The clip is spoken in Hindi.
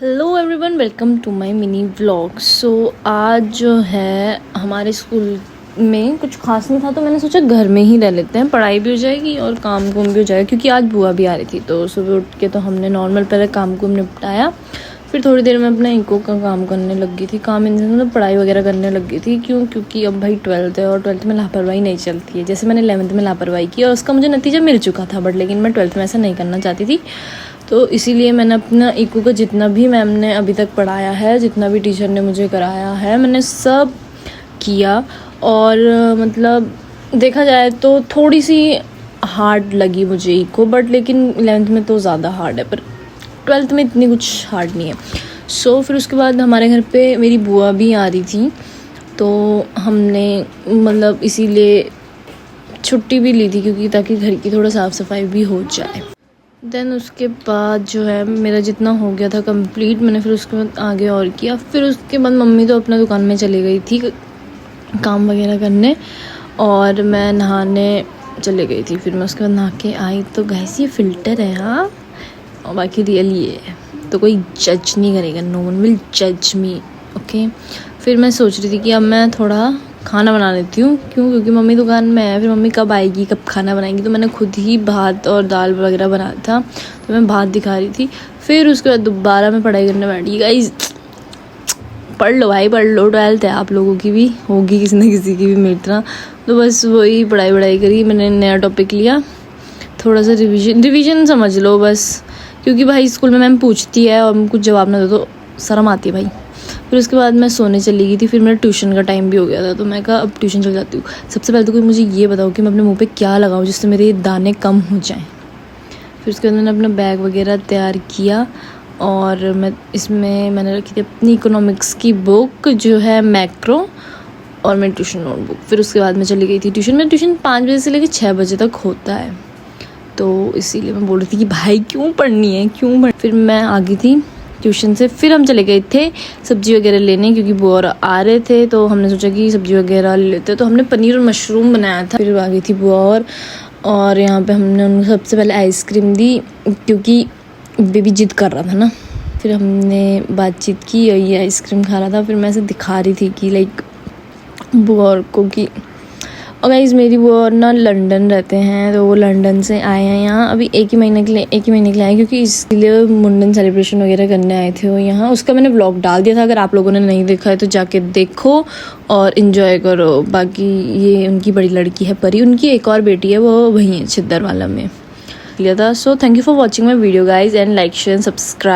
Hello everyone, welcome to my mini vlog. So आज जो है हमारे स्कूल में कुछ खास नहीं था, तो मैंने सोचा घर में ही रह लेते हैं, पढ़ाई भी हो जाएगी और काम कुम भी हो जाएगा, क्योंकि आज बुआ भी आ रही थी। तो सुबह उठ के तो हमने नॉर्मल पहले काम कुम निपटाया, फिर थोड़ी देर में अपना इको का काम करने लगी थी। काम इन मतलब पढ़ाई वगैरह करने लगी थी। क्योंकि अब भाई 12th है और 12th में लापरवाही नहीं चलती है। जैसे मैंने 11th में लापरवाही की और उसका मुझे नतीजा मिल चुका था, बट लेकिन मैं 12th में ऐसा नहीं करना चाहती थी। तो इसीलिए मैंने अपना इको का जितना भी मैम ने अभी तक पढ़ाया है, जितना भी टीचर ने मुझे कराया है, मैंने सब किया। और मतलब देखा जाए तो थोड़ी सी हार्ड लगी मुझे इको, बट लेकिन 11th में तो ज़्यादा हार्ड है, पर 12th में इतनी कुछ हार्ड नहीं है। सो फिर उसके बाद हमारे घर पे मेरी बुआ भी आ रही थी, तो हमने मतलब इसीलिए छुट्टी भी ली थी, क्योंकि ताकि घर की थोड़ा साफ़ सफाई भी हो जाए। देन उसके बाद जो है मेरा जितना हो गया था कंप्लीट, मैंने फिर उसके बाद आगे और किया। फिर उसके बाद मम्मी तो अपना दुकान में चली गई थी काम वगैरह करने, और मैं नहाने चले गई थी। फिर मैं उसके बाद नहा के आई, तो गाइस ये फ़िल्टर है हाँ, और बाकी रियल ये है, तो कोई जज नहीं करेगा, नो वन विल जज मी, ओके। फिर मैं सोच रही थी कि अब मैं थोड़ा खाना बना लेती हूँ, क्योंकि मम्मी दुकान में है, फिर मम्मी कब आएगी कब खाना बनाएगी। तो मैंने खुद ही भात और दाल वगैरह बनाया था, तो मैं भात दिखा रही थी। फिर उसके बाद दोबारा मैं पढ़ाई करने बैठी। गाइस पढ़ लो भाई, पढ़ लो, 12th है, आप लोगों की भी होगी किसी न किसी की भी मेरी तरह। तो बस वही पढ़ाई करी। मैंने नया टॉपिक लिया, थोड़ा सा रिविजन समझ लो बस, क्योंकि भाई स्कूल में मैम पूछती है और कुछ जवाब ना दो तो शर्म आती है भाई। फिर उसके बाद मैं सोने चली गई थी। फिर मेरा ट्यूशन का टाइम भी हो गया था, तो मैं कहा अब ट्यूशन चल जाती हूँ। सबसे पहले तो कोई मुझे ये बताओ कि मैं अपने मुंह पे क्या लगाऊँ जिससे मेरे दाने कम हो जाएं। फिर उसके बाद मैंने अपना बैग वगैरह तैयार किया, और मैंने रखी थी अपनी इकोनॉमिक्स की बुक जो है मैक्रो, और मेरी ट्यूशन नोटबुक। फिर उसके बाद मैं चली गई थी ट्यूशन में। ट्यूशन 5 बजे से लेकर 6 बजे तक होता है, तो इसीलिए मैं बोल रही थी कि भाई क्यों पढ़नी है। फिर मैं आ गई थी ट्यूशन से। फिर हम चले गए थे सब्ज़ी वगैरह लेने, क्योंकि बुआ आ रहे थे, तो हमने सोचा कि सब्ज़ी वगैरह ले लेते। तो हमने पनीर और मशरूम बनाया था। फिर आ गई थी बुआ, और यहाँ पे हमने उनको सबसे पहले आइसक्रीम दी, क्योंकि बेबी जिद कर रहा था ना। फिर हमने बातचीत की और ये आइसक्रीम खा रहा था। फिर मैं ऐसे दिखा रही थी कि लाइक बुआ को कि, और गाइस मेरी बुआ ना लंदन रहते हैं, तो वो लंदन से आए हैं यहाँ अभी एक ही महीने के लिए आए, क्योंकि इसलिए मुंडन सेलिब्रेशन वगैरह करने आए थे वो यहाँ। उसका मैंने व्लॉग डाल दिया था, अगर आप लोगों ने नहीं देखा है तो जाके देखो और इन्जॉय करो। बाकी ये उनकी बड़ी लड़की है परी, उनकी एक और बेटी है, वो वहीं है छिद्दरवाला में लिया था। So thank you for watching my video guys, and like share and subscribe.